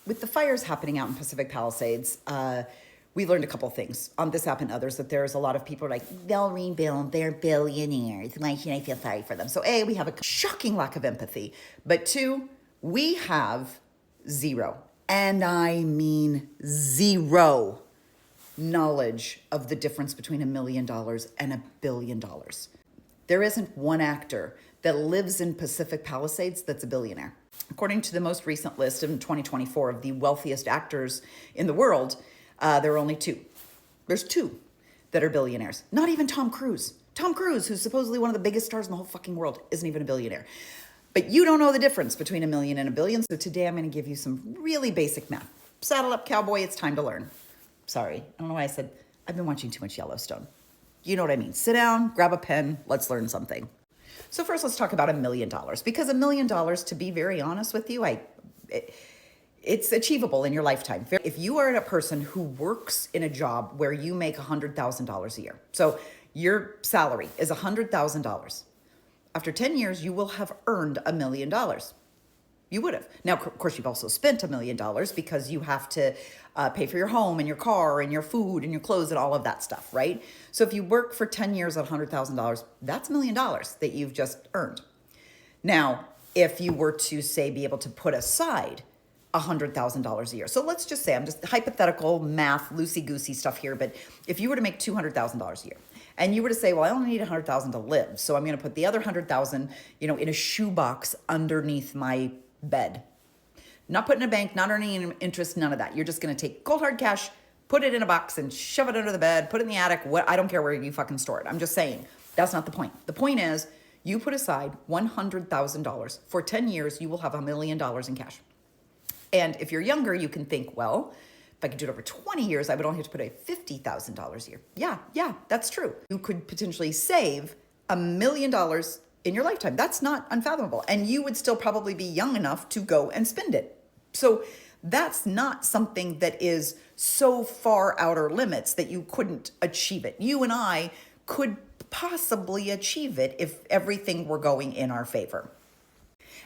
with the fires happening out in Pacific Palisades, we learned a couple things on this app and others, that there's a lot of people like, they'll rebuild, they're billionaires. Why should I feel sorry for them? So A, we have a shocking lack of empathy. But two, we have zero, and I mean zero, knowledge of the difference between $1 million and $1 billion. There isn't one actor that lives in Pacific Palisades that's a billionaire. According to the most recent list in 2024 of the wealthiest actors in the world, there are only two. There's two that are billionaires. Not even Tom Cruise. Tom Cruise, who's supposedly one of the biggest stars in the whole fucking world, isn't even a billionaire. But you don't know the difference between $1 million and $1 billion. So today I'm going to give you some really basic math. Saddle up, cowboy. It's time to learn. Sorry, I don't know why I said I've been watching too much Yellowstone. You know what I mean. Sit down, grab a pen, let's learn something. So first, let's talk about $1 million, because $1 million, to be very honest with you, it's achievable in your lifetime. If you are a person who works in a job where you make $100,000 a year, so your salary is $100,000, after 10 years, you will have earned $1 million. You would have. Now, of course, you've also spent $1 million because you have to pay for your home and your car and your food and your clothes and all of that stuff, right? So if you work for 10 years at $100,000, that's $1 million that you've just earned. Now, if you were to, say, be able to put aside $100,000 a year. So let's just say, I'm just hypothetical math, loosey-goosey stuff here, but if you were to make $200,000 a year, and you were to say, well, I only need $100,000 to live, so I'm going to put the other $100,000, in a shoebox underneath my bed. Not put in a bank, not earning any interest, none of that. You're just going to take cold hard cash, put it in a box and shove it under the bed, put it in the attic. I don't care where you fucking store it. I'm just saying, that's not the point. The point is, you put aside $100,000 for 10 years, you will have $1 million in cash. And if you're younger, you can think, well, if I could do it over 20 years, I would only have to put away $50,000 a year. Yeah, that's true. You could potentially save $1 million in your lifetime. That's not unfathomable. And you would still probably be young enough to go and spend it. So that's not something that is so far outer limits that you couldn't achieve it. You and I could possibly achieve it if everything were going in our favor.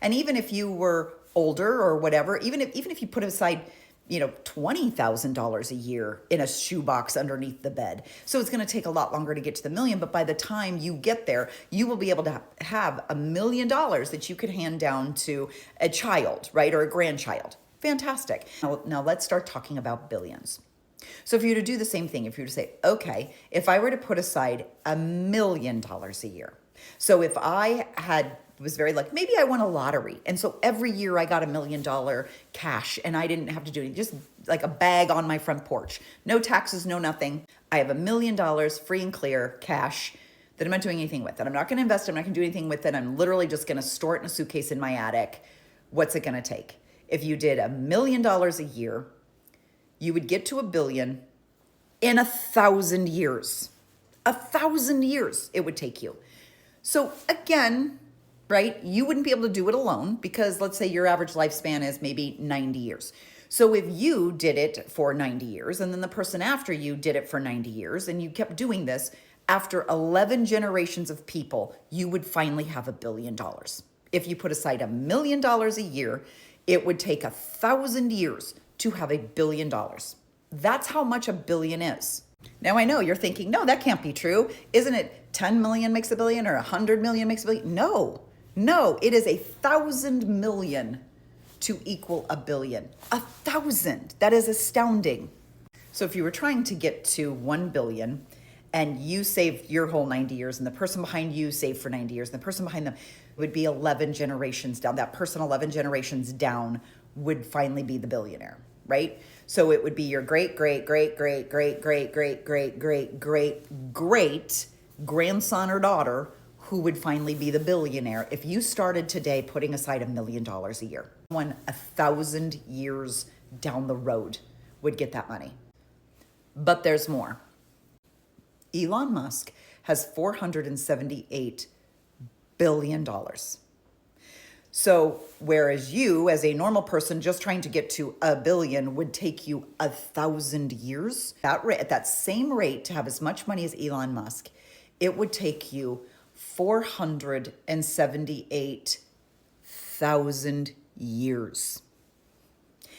And even if you were older or whatever, even if you put aside, $20,000 a year in a shoebox underneath the bed. So it's going to take a lot longer to get to the million, but by the time you get there, you will be able to have $1 million that you could hand down to a child, right? Or a grandchild. Fantastic. Now let's start talking about billions. So if you were to do the same thing, if you were to say, okay, if I were to put aside $1 million a year. So if I was very lucky, maybe I won a lottery. And so every year I got $1 million cash and I didn't have to do anything, just like a bag on my front porch. No taxes, no nothing. I have $1 million free and clear cash that I'm not doing anything with. And I'm not going to invest. I'm not going to do anything with it. I'm literally just going to store it in a suitcase in my attic. What's it going to take? If you did $1 million a year, you would get to $1 billion in 1,000 years. 1,000 years it would take you. So again, right, you wouldn't be able to do it alone because let's say your average lifespan is maybe 90 years. So if you did it for 90 years and then the person after you did it for 90 years and you kept doing this, after 11 generations of people, you would finally have $1 billion. If you put aside $1 million a year, it would take 1,000 years to have $1 billion. That's how much $1 billion is. Now I know you're thinking, no, that can't be true. Isn't it 10 million makes $1 billion or 100 million makes $1 billion? No, it is 1,000 million to equal $1 billion. 1,000, that is astounding. So if you were trying to get to 1 billion and you saved your whole 90 years and the person behind you saved for 90 years and the person behind them would be 11 generations down. That person 11 generations down would finally be the billionaire, right? So it would be your great, great, great, great, great, great, great, great, great, great, great grandson or daughter who would finally be the billionaire if you started today putting aside $1 million a year. 1,000 years down the road would get that money. But there's more. Elon Musk has $478 billion. So whereas you, as a normal person, just trying to get to $1 billion would take you 1,000 years, at that same rate, to have as much money as Elon Musk, it would take you 478,000 years.